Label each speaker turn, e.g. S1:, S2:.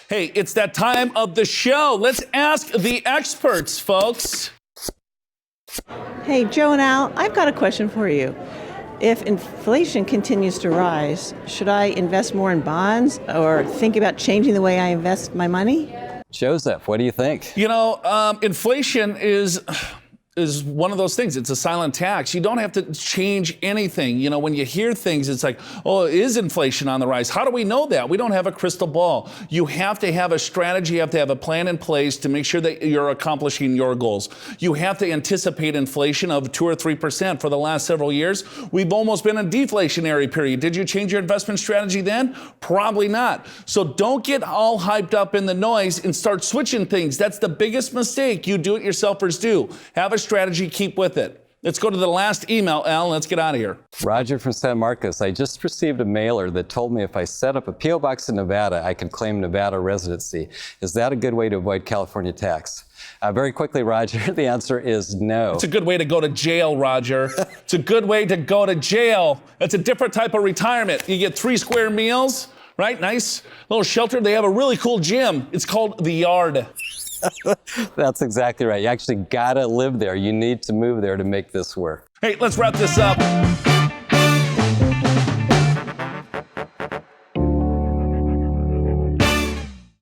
S1: Hey, it's that time of the show. Let's ask the experts, folks.
S2: Hey, Joe and Al, I've got a question for you. If inflation continues to rise, should I invest more in bonds or think about changing the way I invest my money?
S3: Joseph, what do you think?
S1: You know, inflation is one of those things. It's a silent tax. You don't have to change anything. You know, when you hear things, it's like, oh, is inflation on the rise? How do we know that? We don't have a crystal ball. You have to have a strategy. You have to have a plan in place to make sure that you're accomplishing your goals. You have to anticipate inflation of 2 or 3% for the last several years. We've almost been in a deflationary period. Did you change your investment strategy then? Probably not. So don't get all hyped up in the noise and start switching things. That's the biggest mistake you do-it-yourselfers do. Have a strategy, keep with it. Let's go to the last email, Al, and let's get out of here.
S3: Roger from San Marcos. I just received a mailer that told me if I set up a P.O. box in Nevada, I could claim Nevada residency. Is that a good way to avoid California tax? Very quickly, Roger, the answer is no.
S1: It's a good way to go to jail, Roger. It's a good way to go to jail. It's a different type of retirement. You get 3 square meals, right? Nice little shelter. They have a really cool gym. It's called The Yard.
S3: That's exactly right. You actually gotta live there. You need to move there to make this work.
S1: Hey, let's wrap this up.